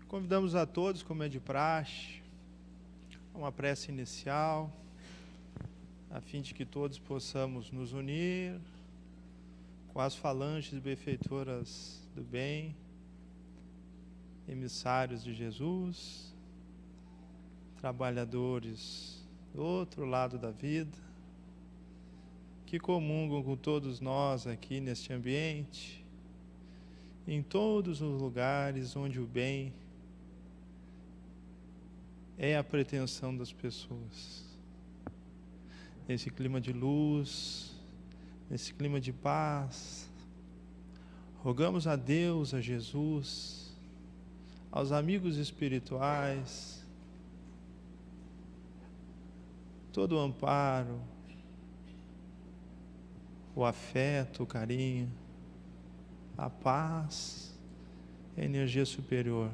Convidamos a todos, como é de praxe, a uma prece inicial, a fim de que todos possamos nos unir com as falanges benfeitoras do bem, emissários de Jesus, trabalhadores do outro lado da vida, que comungam com todos nós aqui neste ambiente, em todos os lugares onde o bem é a pretensão das pessoas. Nesse clima de luz, nesse clima de paz, rogamos a Deus, a Jesus, aos amigos espirituais, todo o amparo, o afeto, o carinho, a paz, a energia superior,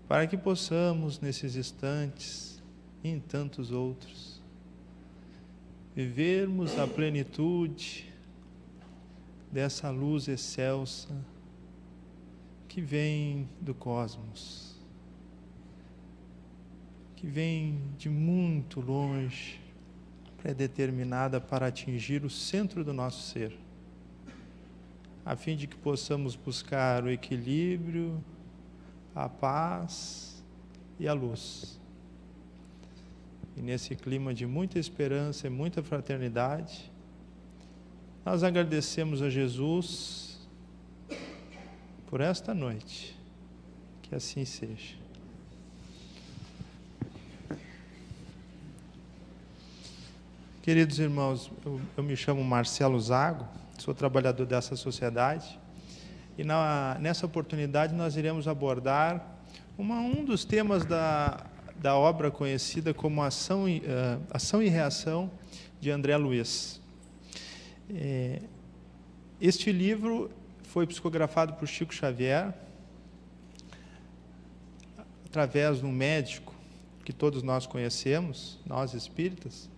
para que possamos, nesses instantes e em tantos outros, vivermos a plenitude dessa luz excelsa que vem do cosmos, que vem de muito longe, predeterminada para atingir o centro do nosso ser, a fim de que possamos buscar o equilíbrio, a paz e a luz. E nesse clima de muita esperança e muita fraternidade, nós agradecemos a Jesus por esta noite. Que assim seja. Queridos irmãos, eu me chamo Marcelo Zago, sou trabalhador dessa sociedade, e nessa oportunidade nós iremos abordar um dos temas da obra conhecida como Ação e Reação, de André Luiz. Este livro foi psicografado por Chico Xavier, através de um médico que todos nós conhecemos, nós espíritas,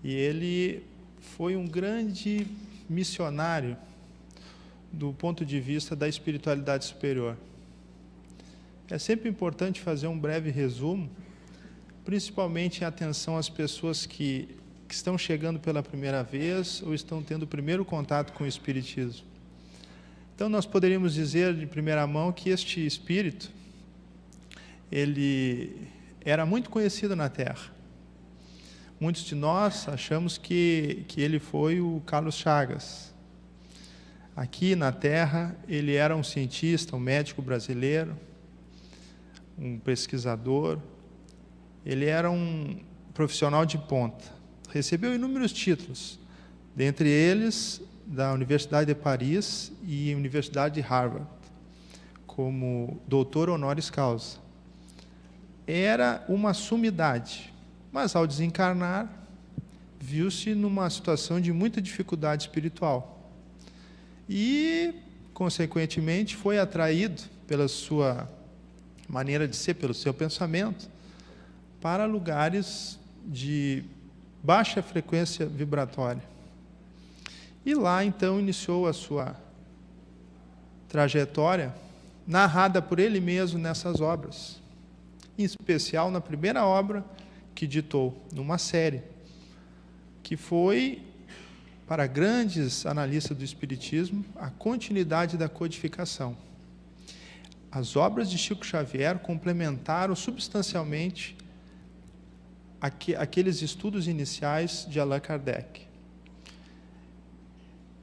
e ele foi um grande missionário do ponto de vista da espiritualidade superior. É sempre importante fazer um breve resumo, principalmente em atenção às pessoas que estão chegando pela primeira vez ou estão tendo o primeiro contato com o Espiritismo. Então, nós poderíamos dizer de primeira mão que este espírito, ele era muito conhecido na Terra. Muitos de nós achamos que ele foi o Carlos Chagas. Aqui na Terra, ele era um cientista, um médico brasileiro, um pesquisador. Ele era um profissional de ponta. Recebeu inúmeros títulos, dentre eles da Universidade de Paris e Universidade de Harvard, como doutor honoris causa. Era uma sumidade, mas ao desencarnar, viu-se numa situação de muita dificuldade espiritual. E, consequentemente, foi atraído pela sua maneira de ser, pelo seu pensamento, para lugares de baixa frequência vibratória. E lá, então, iniciou a sua trajetória, narrada por ele mesmo nessas obras, em especial na primeira obra que ditou, numa série, que foi, para grandes analistas do Espiritismo, a continuidade da codificação. As obras de Chico Xavier complementaram substancialmente aqueles estudos iniciais de Allan Kardec.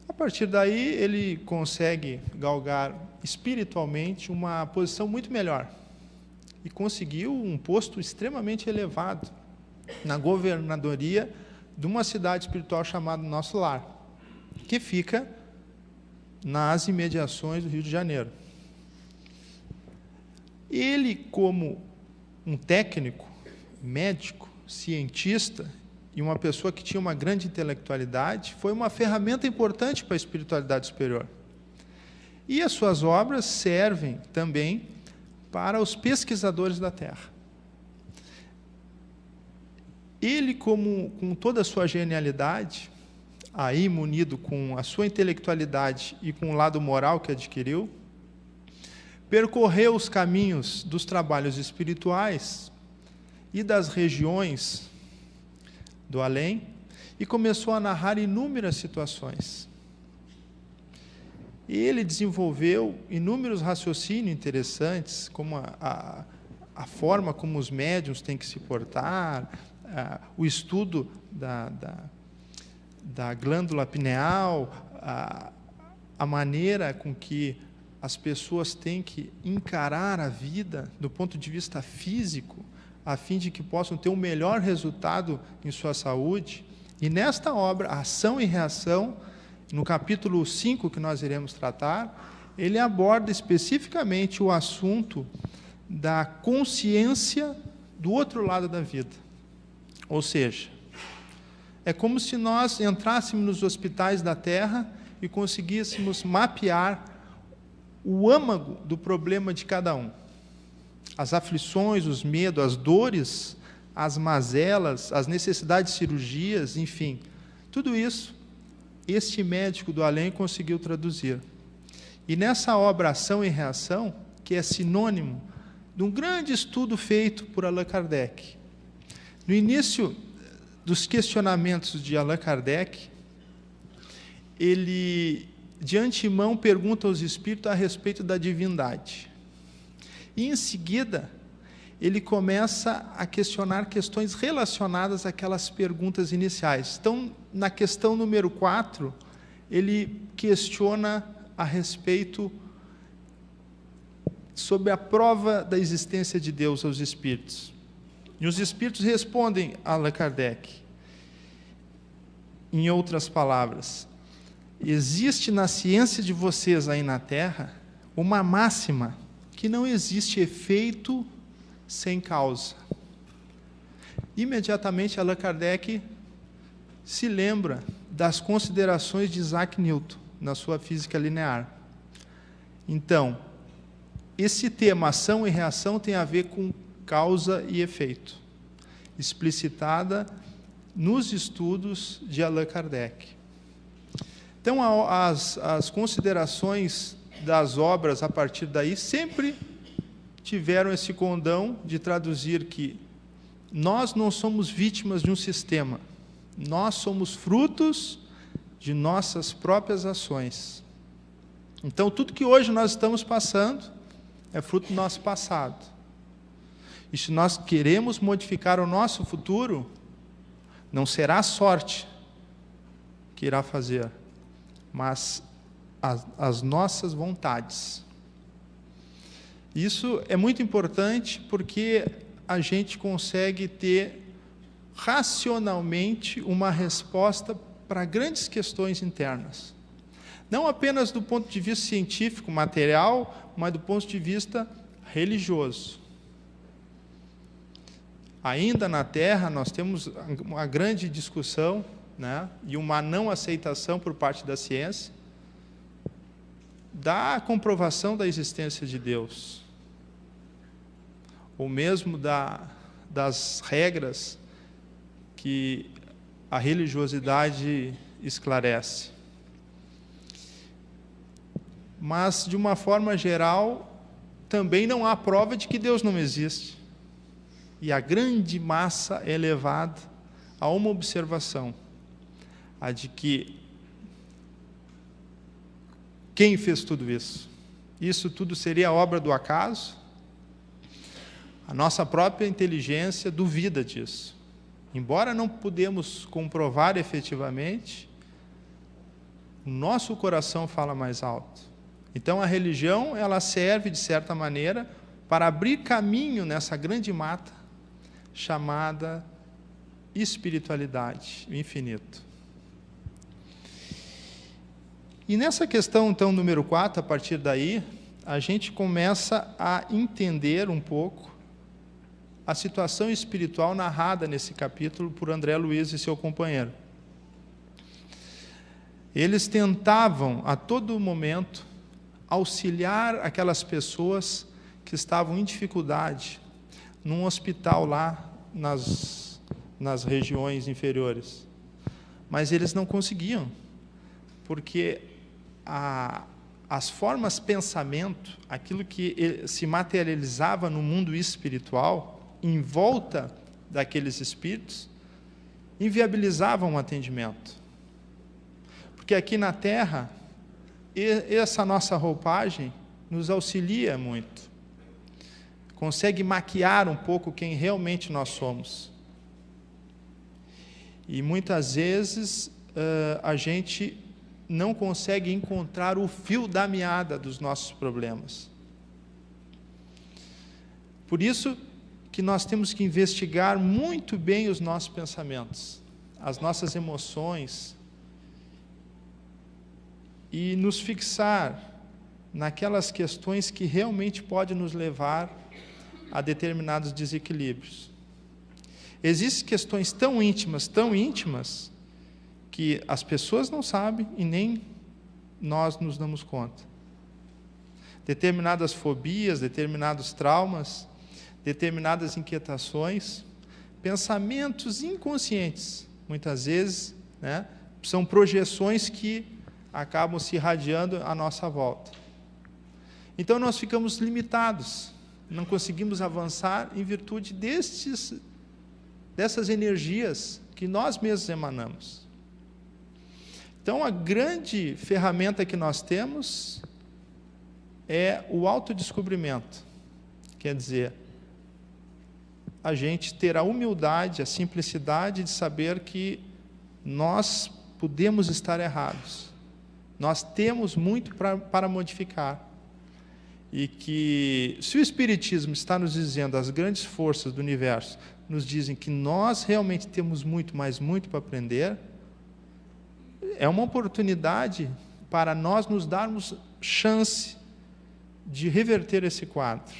A partir daí, ele consegue galgar espiritualmente uma posição muito melhor e conseguiu um posto extremamente elevado na governadoria de uma cidade espiritual chamada Nosso Lar, que fica nas imediações do Rio de Janeiro. Ele, como um técnico, médico, cientista e uma pessoa que tinha uma grande intelectualidade, foi uma ferramenta importante para a espiritualidade superior. E as suas obras servem também para os pesquisadores da Terra. Ele, com toda a sua genialidade, aí munido com a sua intelectualidade e com o lado moral que adquiriu, percorreu os caminhos dos trabalhos espirituais e das regiões do além e começou a narrar inúmeras situações. E ele desenvolveu inúmeros raciocínios interessantes, como a forma como os médiuns têm que se portar, o estudo da glândula pineal, a maneira com que as pessoas têm que encarar a vida do ponto de vista físico, a fim de que possam ter um melhor resultado em sua saúde. E nesta obra, Ação e Reação, no capítulo 5 que nós iremos tratar, ele aborda especificamente o assunto da consciência do outro lado da vida. Ou seja, é como se nós entrássemos nos hospitais da Terra e conseguíssemos mapear o âmago do problema de cada um. As aflições, os medos, as dores, as mazelas, as necessidades de cirurgias, enfim, tudo isso, este médico do além conseguiu traduzir. E nessa obra Ação e Reação, que é sinônimo de um grande estudo feito por Allan Kardec, no início dos questionamentos de Allan Kardec, ele, de antemão, pergunta aos espíritos a respeito da divindade. E, em seguida, ele começa a questionar questões relacionadas àquelas perguntas iniciais. Então, na questão número 4, ele questiona a respeito sobre a prova da existência de Deus aos espíritos. E os espíritos respondem a Allan Kardec, em outras palavras: existe na ciência de vocês aí na Terra uma máxima que não existe efeito sem causa. Imediatamente Allan Kardec se lembra das considerações de Isaac Newton na sua física linear. Então, esse tema ação e reação tem a ver com causa e efeito, explicitada nos estudos de Allan Kardec. Então, as considerações das obras a partir daí sempre tiveram esse condão de traduzir que nós não somos vítimas de um sistema, nós somos frutos de nossas próprias ações. Então, tudo que hoje nós estamos passando é fruto do nosso passado. E se nós queremos modificar o nosso futuro, não será a sorte que irá fazer, mas as nossas vontades. Isso é muito importante porque a gente consegue ter racionalmente uma resposta para grandes questões internas. Não apenas do ponto de vista científico, material, mas do ponto de vista religioso. Ainda na Terra, nós temos uma grande discussão, né, e uma não aceitação por parte da ciência da comprovação da existência de Deus, ou mesmo das regras que a religiosidade esclarece. Mas, de uma forma geral, também não há prova de que Deus não existe. E a grande massa é levada a uma observação, a de que quem fez tudo isso? Isso tudo seria obra do acaso? A nossa própria inteligência duvida disso. Embora não podemos comprovar efetivamente, o nosso coração fala mais alto. Então, a religião, ela serve, de certa maneira, para abrir caminho nessa grande mata chamada espiritualidade, o infinito. E nessa questão, então, número 4, a partir daí, a gente começa a entender um pouco a situação espiritual narrada nesse capítulo por André Luiz e seu companheiro. Eles tentavam, a todo momento, auxiliar aquelas pessoas que estavam em dificuldade num hospital lá nas regiões inferiores. Mas eles não conseguiam, porque as formas pensamento, aquilo que se materializava no mundo espiritual, em volta daqueles espíritos, inviabilizavam o atendimento. Porque aqui na Terra, essa nossa roupagem nos auxilia muito. Consegue maquiar um pouco quem realmente nós somos. E muitas vezes a gente não consegue encontrar o fio da meada dos nossos problemas. Por isso que nós temos que investigar muito bem os nossos pensamentos, as nossas emoções, e nos fixar naquelas questões que realmente podem nos levar a determinados desequilíbrios. Existem questões tão íntimas, que as pessoas não sabem e nem nós nos damos conta. Determinadas fobias, determinados traumas, determinadas inquietações, pensamentos inconscientes, muitas vezes, né, são projeções que acabam se irradiando à nossa volta. Então nós ficamos limitados, não conseguimos avançar em virtude dessas energias que nós mesmos emanamos. Então, a grande ferramenta que nós temos é o autodescobrimento. Quer dizer, a gente ter a humildade, a simplicidade de saber que nós podemos estar errados. Nós temos muito para modificar. E que, se o Espiritismo está nos dizendo, as grandes forças do universo nos dizem que nós realmente temos muito, mas muito para aprender, é uma oportunidade para nós nos darmos chance de reverter esse quadro.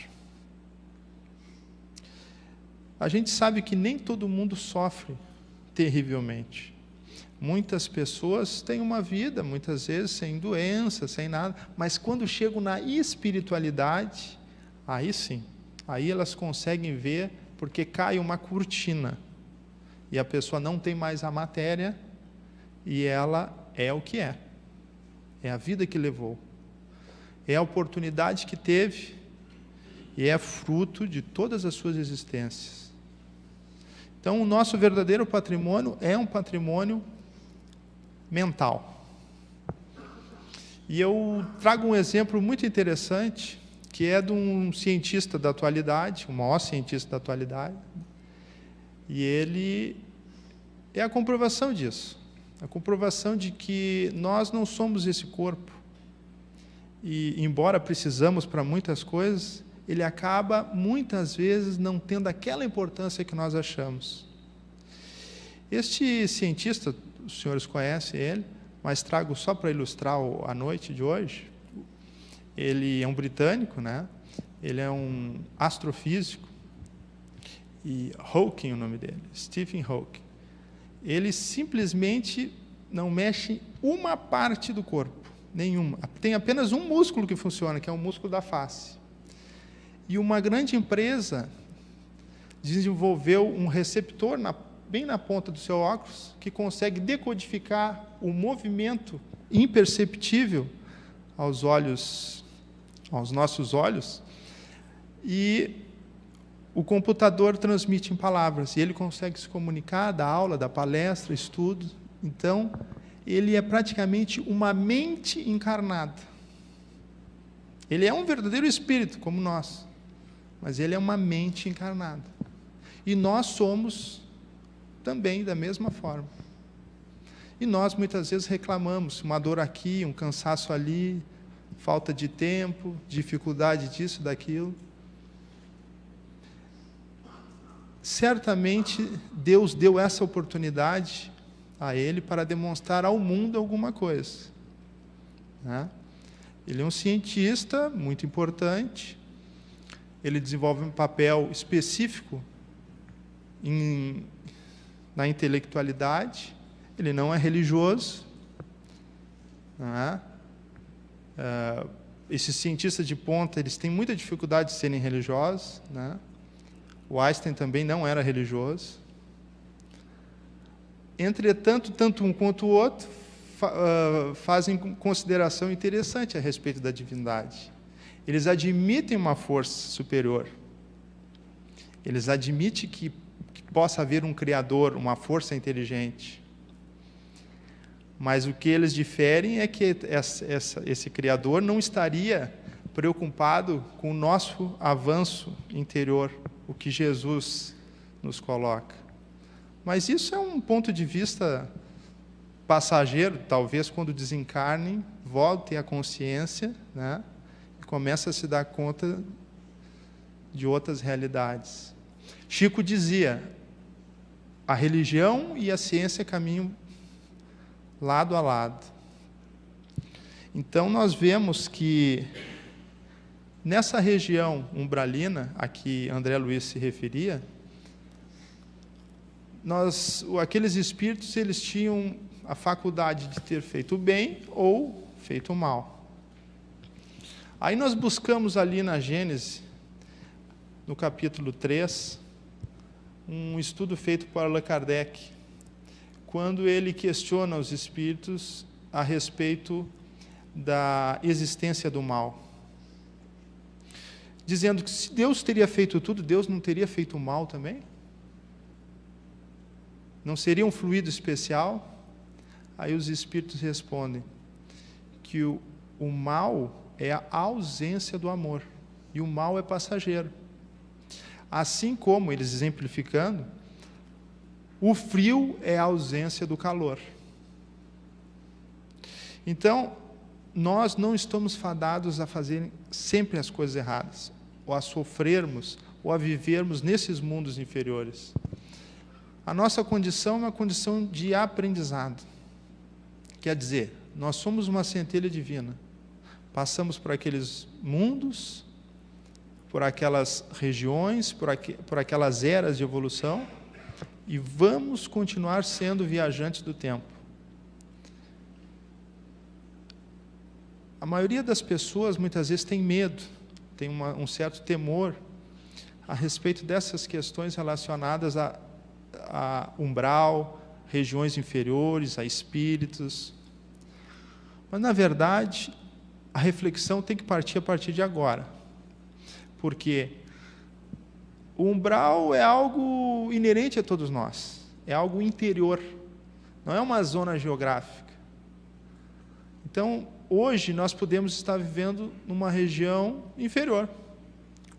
A gente sabe que nem todo mundo sofre terrivelmente. Muitas pessoas têm uma vida, muitas vezes, sem doença, sem nada, mas quando chegam na espiritualidade, aí sim, aí elas conseguem ver, porque cai uma cortina, e a pessoa não tem mais a matéria, e ela é o que é a vida que levou, é a oportunidade que teve, e é fruto de todas as suas existências. Então, o nosso verdadeiro patrimônio é um patrimônio mental. E eu trago um exemplo muito interessante, que é de um cientista da atualidade, o maior cientista da atualidade, e ele é a comprovação disso, a comprovação de que nós não somos esse corpo, e embora precisamos para muitas coisas, ele acaba muitas vezes não tendo aquela importância que nós achamos. Este cientista, os senhores conhecem ele, mas trago só para ilustrar a noite de hoje. Ele é um britânico, né? Ele é um astrofísico, e Hawking é o nome dele, Stephen Hawking. Ele simplesmente não mexe uma parte do corpo, nenhuma. Tem apenas um músculo que funciona, que é o músculo da face. E uma grande empresa desenvolveu um receptor bem na ponta do seu óculos, que consegue decodificar o movimento imperceptível aos nossos olhos, e o computador transmite em palavras, e ele consegue se comunicar, dar aula, dar palestra, estudo. Então, ele é praticamente uma mente encarnada. Ele é um verdadeiro espírito, como nós, mas ele é uma mente encarnada. E nós somos também da mesma forma. E nós, muitas vezes, reclamamos, uma dor aqui, um cansaço ali, falta de tempo, dificuldade disso, daquilo. Certamente, Deus deu essa oportunidade a ele para demonstrar ao mundo alguma coisa, né? Ele é um cientista muito importante, ele desenvolve um papel específico na intelectualidade, ele não é religioso, né? Esses cientistas de ponta, eles têm muita dificuldade de serem religiosos, né? O Einstein também não era religioso. Entretanto, tanto um quanto o outro fazem consideração interessante a respeito da divindade. Eles admitem uma força superior. Eles admitem que possa haver um Criador, uma força inteligente. Mas o que eles diferem é que esse Criador não estaria preocupado com o nosso avanço interior, o que Jesus nos coloca. Mas isso é um ponto de vista passageiro. Talvez quando desencarnem, voltem à consciência, né, e comecem a se dar conta de outras realidades. Chico dizia: a religião e a ciência caminham lado a lado. Então nós vemos que nessa região umbralina a que André Luiz se referia, aqueles espíritos, eles tinham a faculdade de ter feito o bem ou feito o mal. Aí nós buscamos ali na Gênese, no capítulo 3, um estudo feito por Allan Kardec, quando ele questiona os espíritos a respeito da existência do mal, dizendo que se Deus teria feito tudo, Deus não teria feito o mal também? Não seria um fluido especial? Aí os espíritos respondem que o mal é a ausência do amor, e o mal é passageiro. Assim como, eles exemplificando, o frio é a ausência do calor. Então, nós não estamos fadados a fazer sempre as coisas erradas, ou a sofrermos, ou a vivermos nesses mundos inferiores. A nossa condição é uma condição de aprendizado. Quer dizer, nós somos uma centelha divina. Passamos por aqueles mundos, por aquelas regiões, por aquelas eras de evolução, e vamos continuar sendo viajantes do tempo. A maioria das pessoas, muitas vezes, tem medo, tem um certo temor a respeito dessas questões relacionadas a umbral, regiões inferiores, a espíritos. Mas, na verdade, a reflexão tem que partir a partir de agora. Porque o umbral é algo inerente a todos nós, é algo interior, não é uma zona geográfica. Então, hoje nós podemos estar vivendo numa região inferior,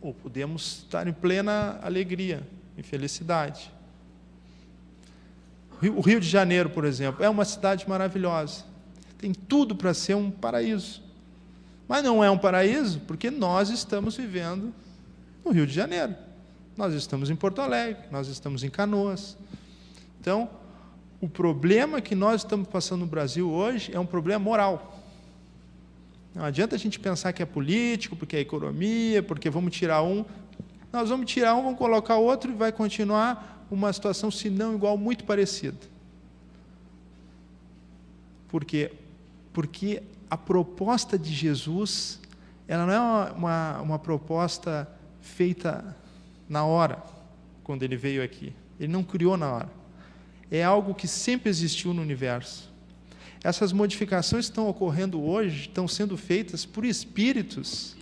ou podemos estar em plena alegria e felicidade. O Rio de Janeiro, por exemplo, é uma cidade maravilhosa, tem tudo para ser um paraíso, mas não é um paraíso porque nós estamos vivendo no Rio de Janeiro. Nós estamos em Porto Alegre, nós estamos em Canoas. Então, o problema que nós estamos passando no Brasil hoje é um problema moral. Não adianta a gente pensar que é político, porque é economia, porque vamos tirar um. Nós vamos tirar um, vamos colocar outro e vai continuar uma situação, se não igual, muito parecida. Por quê? Porque a proposta de Jesus, ela não é uma proposta feita na hora, quando ele veio aqui. Ele não criou na hora. É algo que sempre existiu no universo. Essas modificações que estão ocorrendo hoje, estão sendo feitas por espíritos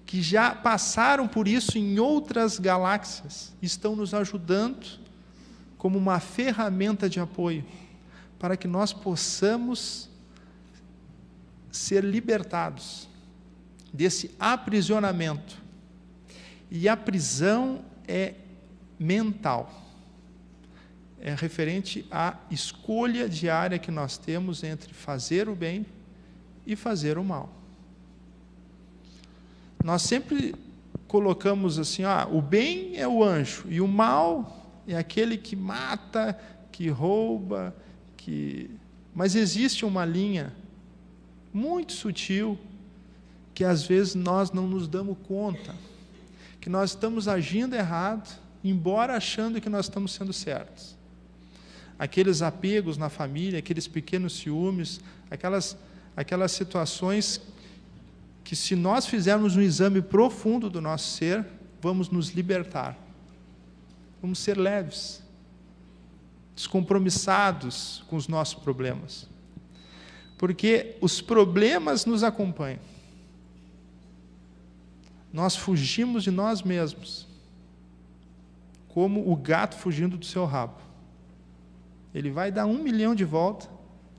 que já passaram por isso em outras galáxias, estão nos ajudando como uma ferramenta de apoio, para que nós possamos ser libertados desse aprisionamento. E a prisão é mental, é referente à escolha diária que nós temos entre fazer o bem e fazer o mal. Nós sempre colocamos assim, o bem é o anjo e o mal é aquele que mata, que rouba, mas existe uma linha muito sutil que às vezes nós não nos damos conta, que nós estamos agindo errado, embora achando que nós estamos sendo certos. Aqueles apegos na família, aqueles pequenos ciúmes, aquelas situações que, se nós fizermos um exame profundo do nosso ser, vamos nos libertar. Vamos ser leves, descompromissados com os nossos problemas. Porque os problemas nos acompanham. Nós fugimos de nós mesmos, como o gato fugindo do seu rabo. Ele vai dar 1 milhão de volta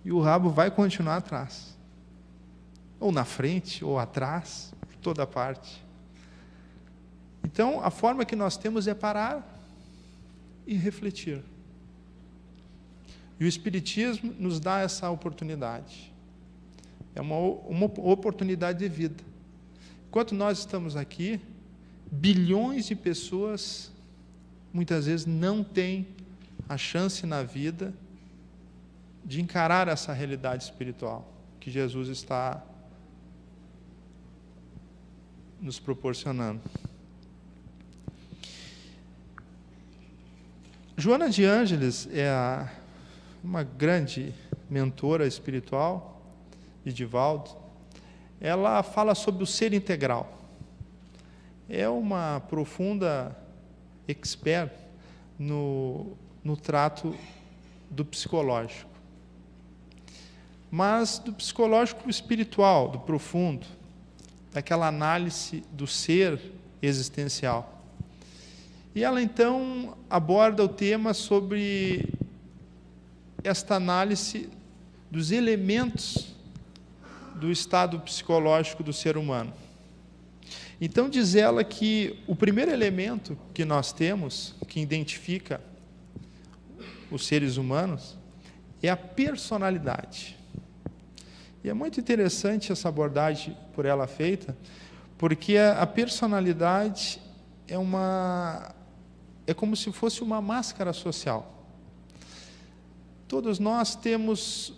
e o rabo vai continuar atrás. Ou na frente, ou atrás, por toda parte. Então, a forma que nós temos é parar e refletir. E o Espiritismo nos dá essa oportunidade. É uma oportunidade de vida. Enquanto nós estamos aqui, bilhões de pessoas, muitas vezes, não têm a chance na vida de encarar essa realidade espiritual que Jesus está nos proporcionando. Joana de Ângeles é uma grande mentora espiritual de Divaldo. Ela fala sobre o ser integral. É uma profunda expert no trato do psicológico. Mas do psicológico espiritual, do profundo, daquela análise do ser existencial. E ela, então, aborda o tema sobre esta análise dos elementos do estado psicológico do ser humano. Então, diz ela que o primeiro elemento que nós temos, que identifica os seres humanos, é a personalidade. E é muito interessante essa abordagem por ela feita, porque a personalidade é como se fosse uma máscara social. Todos nós temos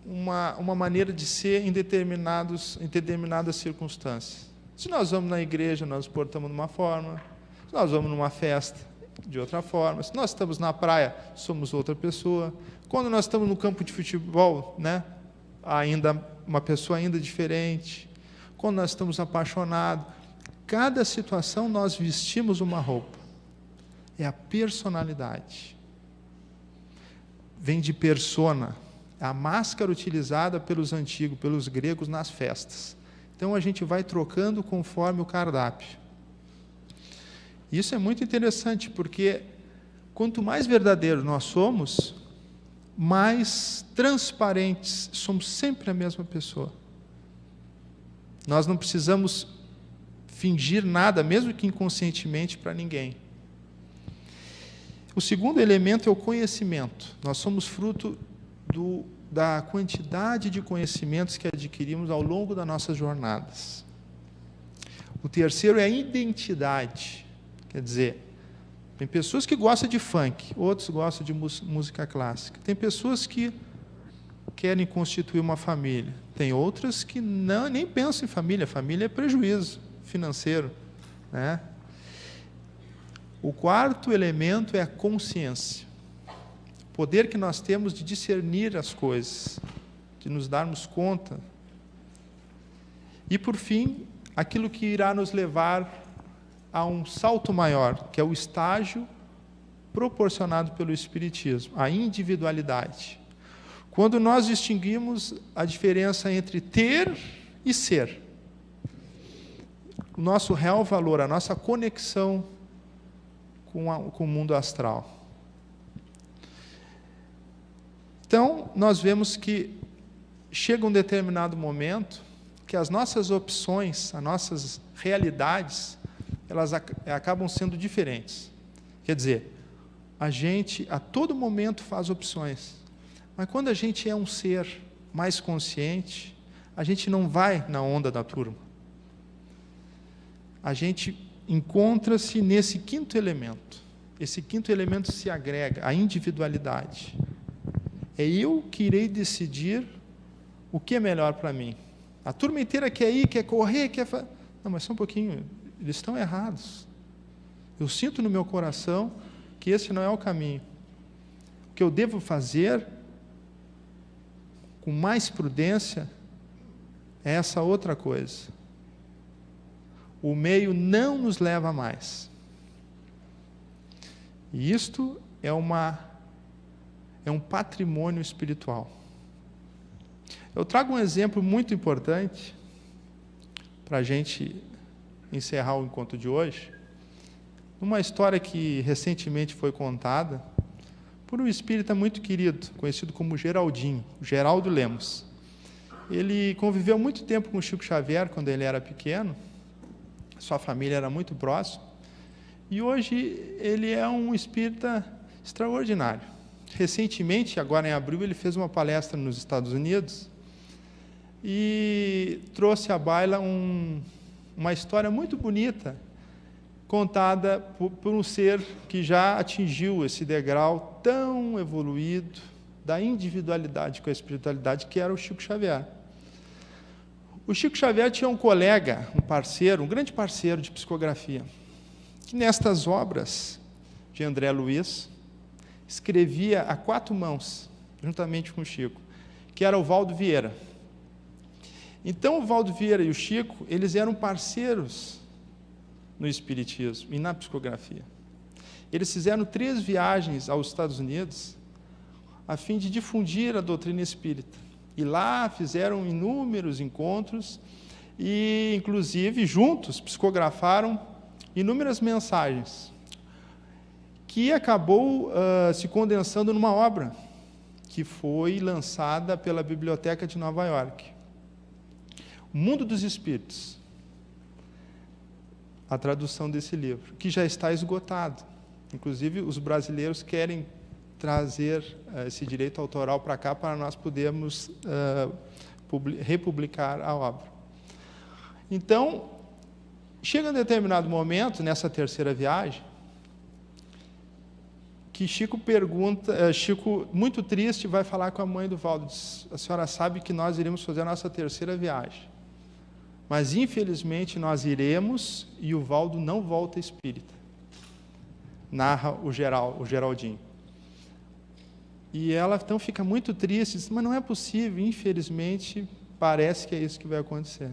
uma maneira de ser em determinadas circunstâncias. Se nós vamos na igreja, nós nos portamos de uma forma. Se nós vamos numa festa, de outra forma. Se nós estamos na praia, somos outra pessoa. Quando nós estamos no campo de futebol, né, ainda uma pessoa ainda diferente. Quando nós estamos apaixonados, cada situação nós vestimos uma roupa. É a personalidade. Vem de persona, a máscara utilizada pelos antigos, pelos gregos nas festas. Então a gente vai trocando conforme o cardápio. Isso é muito interessante, porque quanto mais verdadeiros nós somos, mais transparentes, somos sempre a mesma pessoa. Nós não precisamos fingir nada, mesmo que inconscientemente, para ninguém. O segundo elemento é o conhecimento. Nós somos fruto da quantidade de conhecimentos que adquirimos ao longo das nossas jornadas. O terceiro é a identidade. Quer dizer, tem pessoas que gostam de funk, outros gostam de música clássica. Tem pessoas que querem constituir uma família. Tem outras que nem pensam em família. Família é prejuízo financeiro, né? O quarto elemento é a consciência. O poder que nós temos de discernir as coisas, de nos darmos conta. E, por fim, aquilo que irá nos levar a um salto maior, que é o estágio proporcionado pelo Espiritismo, a individualidade. Quando nós distinguimos a diferença entre ter e ser, o nosso real valor, a nossa conexão com o mundo astral. Então, nós vemos que chega um determinado momento que as nossas opções, as nossas realidades, elas acabam sendo diferentes. Quer dizer, a gente a todo momento faz opções, mas quando a gente é um ser mais consciente, a gente não vai na onda da turma. A gente encontra-se nesse quinto elemento. Esse quinto elemento se agrega, a individualidade. É eu que irei decidir o que é melhor para mim. A turma inteira quer ir, quer correr, quer fazer... Não, mas só um pouquinho, eles estão errados. Eu sinto no meu coração que esse não é o caminho. O que eu devo fazer, com mais prudência, é essa outra coisa. O meio não nos leva mais. E isto é um patrimônio espiritual. Eu trago um exemplo muito importante para a gente encerrar o encontro de hoje, uma história que recentemente foi contada por um espírita muito querido, conhecido como Geraldinho, Geraldo Lemos. Ele conviveu muito tempo com o Chico Xavier quando ele era pequeno, sua família era muito próxima, e hoje ele é um espírita extraordinário. Recentemente, agora em abril, ele fez uma palestra nos Estados Unidos e trouxe à baila uma história muito bonita, contada por um ser que já atingiu esse degrau tão evoluído da individualidade com a espiritualidade, que era o Chico Xavier. O Chico Xavier tinha um colega, um parceiro, um grande parceiro de psicografia, que nestas obras de André Luiz escrevia a 4 mãos, juntamente com o Chico, que era o Valdo Vieira. Então, o Valdo Vieira e o Chico, eles eram parceiros no espiritismo e na psicografia. Eles fizeram 3 viagens aos Estados Unidos a fim de difundir a doutrina espírita. E lá fizeram inúmeros encontros e, inclusive, juntos psicografaram inúmeras mensagens, que acabou se condensando numa obra que foi lançada pela Biblioteca de Nova York. O Mundo dos Espíritos. A tradução desse livro, que já está esgotado. Inclusive, os brasileiros querem trazer esse direito autoral para cá para nós podermos republicar a obra. Então, chega um determinado momento, nessa terceira viagem, que Chico pergunta, Chico, muito triste, vai falar com a mãe do Valdo, diz: a senhora sabe que nós iremos fazer a nossa terceira viagem, mas infelizmente nós iremos e o Valdo não volta espírita. Narra o Geraldinho. E ela então fica muito triste, diz: mas não é possível, infelizmente parece que é isso que vai acontecer.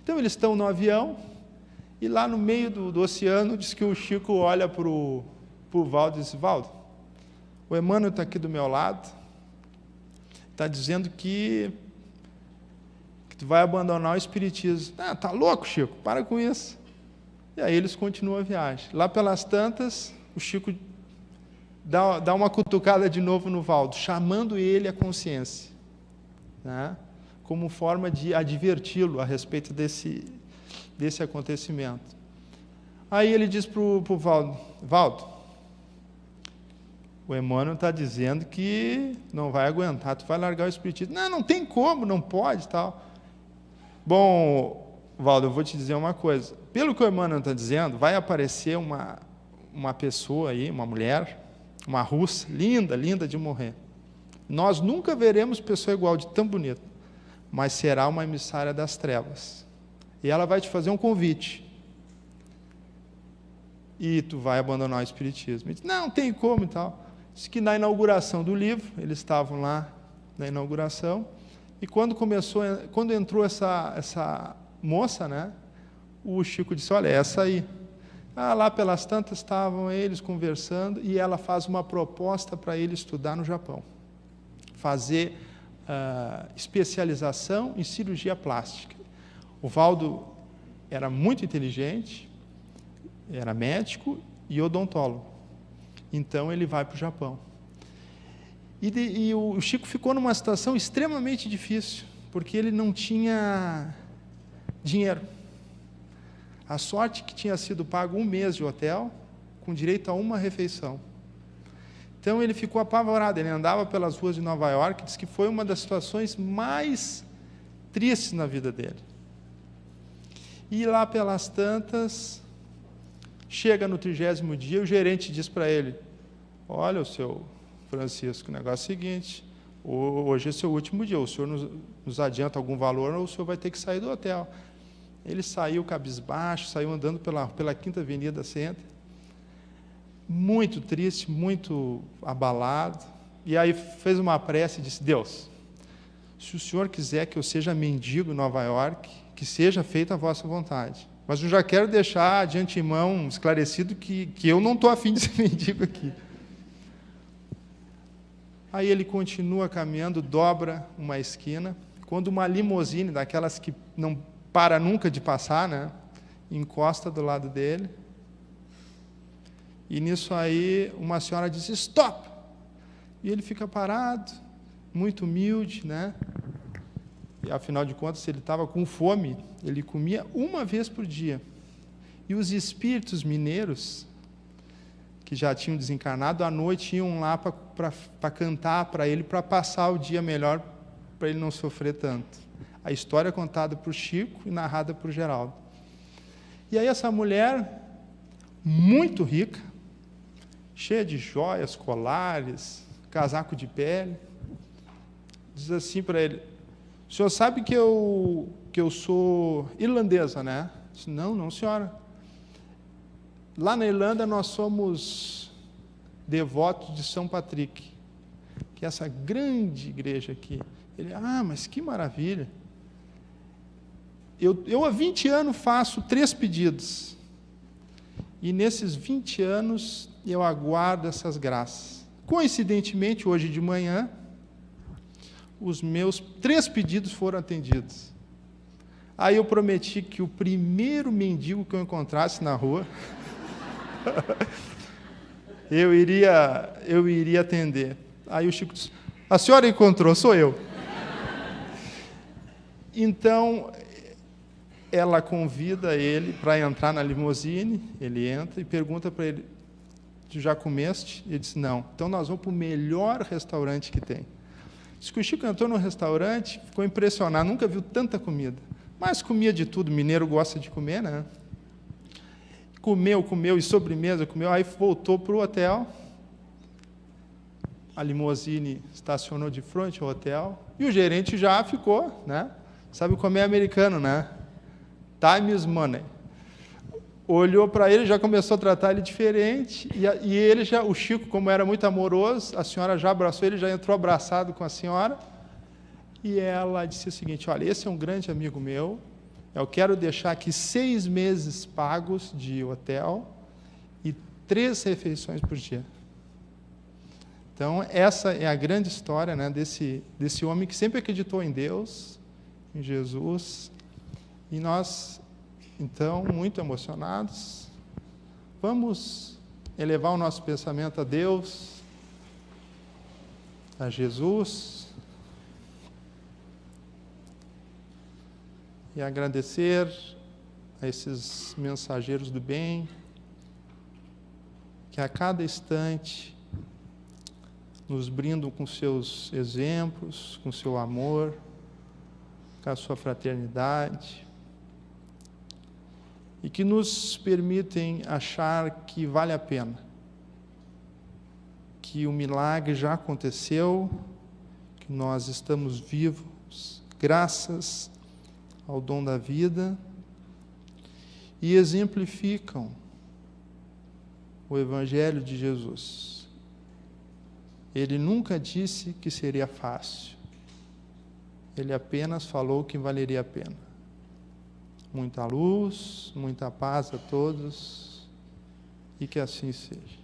Então eles estão no avião e lá no meio do oceano diz que o Chico olha para o Valdo e diz: Valdo, o Emmanuel está aqui do meu lado, está dizendo que tu vai abandonar o espiritismo. Ah, tá louco, Chico, para com isso. E aí eles continuam a viagem. Lá pelas tantas, o Chico dá uma cutucada de novo no Valdo, chamando ele à consciência, né? Como forma de adverti-lo a respeito desse acontecimento. Aí ele diz para o Valdo: Valdo, o Emmanuel está dizendo que não vai aguentar, tu vai largar o espiritismo. Não, não tem como, não pode, tal. Bom, Valdo, eu vou te dizer uma coisa. Pelo que o Emmanuel está dizendo, vai aparecer uma pessoa aí, uma mulher, uma russa, linda, linda de morrer. Nós nunca veremos pessoa igual, de tão bonita, mas será uma emissária das trevas. E ela vai te fazer um convite. E tu vai abandonar o espiritismo. Ele diz: não, tem como e tal. Diz que na inauguração do livro, eles estavam lá na inauguração, e quando entrou essa moça, né, o Chico disse: olha, essa aí. Lá pelas tantas estavam eles conversando, e ela faz uma proposta para ele estudar no Japão, fazer especialização em cirurgia plástica. O Valdo era muito inteligente, era médico e odontólogo. Então ele vai para o Japão. E o Chico ficou numa situação extremamente difícil, porque ele não tinha dinheiro. A sorte que tinha sido pago 1 mês de hotel, com direito a uma refeição. Então ele ficou apavorado, ele andava pelas ruas de Nova York, diz que foi uma das situações mais tristes na vida dele. E lá pelas tantas, chega no 30º dia, o gerente diz para ele: olha, o seu Francisco, o negócio é o seguinte, hoje é seu último dia, o senhor nos adianta algum valor ou o senhor vai ter que sair do hotel. Ele saiu cabisbaixo, saiu andando pela 5ª Avenida Center, muito triste, muito abalado, e aí fez uma prece e disse: Deus, se o senhor quiser que eu seja mendigo em Nova York, que seja feita a vossa vontade. Mas eu já quero deixar de antemão esclarecido que eu não estou a fim de ser mendigo aqui. Aí ele continua caminhando, dobra uma esquina, quando uma limusine, daquelas que não para nunca de passar, né, encosta do lado dele. E nisso aí, uma senhora diz, stop! E ele fica parado, muito humilde, né? E, afinal de contas, se ele estava com fome, ele comia uma vez por dia. E os espíritos mineiros, que já tinham desencarnado, à noite iam lá para cantar para ele, para passar o dia melhor, para ele não sofrer tanto. A história é contada por Chico e narrada por Geraldo. E aí essa mulher, muito rica, cheia de joias, colares, casaco de pele, diz assim para ele, o senhor sabe que eu sou irlandesa, né? Diz, não, senhora. Lá na Irlanda nós somos devotos de São Patrick, que é essa grande igreja aqui. Ele, mas que maravilha. Eu há 20 anos faço 3 pedidos. E nesses 20 anos eu aguardo essas graças. Coincidentemente, hoje de manhã, os meus 3 pedidos foram atendidos. Aí eu prometi que o primeiro mendigo que eu encontrasse na rua, eu iria atender. Aí o Chico disse, a senhora encontrou, sou eu. Então, ela convida ele para entrar na limusine, ele entra e pergunta para ele, tu já comeste? Ele disse, não. Então nós vamos para o melhor restaurante que tem. Diz que o Chico entrou no restaurante, ficou impressionado, nunca viu tanta comida. Mas comia de tudo, mineiro gosta de comer, né? Comeu, e sobremesa, comeu, aí voltou para o hotel, a limusine estacionou de frente ao hotel, e o gerente já ficou, né? Sabe como é americano, né? Time is money. Olhou para ele, já começou a tratar ele diferente, e ele já, o Chico, como era muito amoroso, a senhora já abraçou ele, já entrou abraçado com a senhora, e ela disse o seguinte, olha, esse é um grande amigo meu, eu quero deixar aqui 6 meses pagos de hotel e 3 refeições por dia. Então, essa é a grande história, né, desse homem que sempre acreditou em Deus, em Jesus, e nós, então, muito emocionados, vamos elevar o nosso pensamento a Deus, a Jesus, e agradecer a esses mensageiros do bem, que a cada instante nos brindam com seus exemplos, com seu amor, com a sua fraternidade, e que nos permitem achar que vale a pena, que o milagre já aconteceu, que nós estamos vivos, graças ao dom da vida, e exemplificam o Evangelho de Jesus. Ele nunca disse que seria fácil, ele apenas falou que valeria a pena. Muita luz, muita paz a todos, e que assim seja.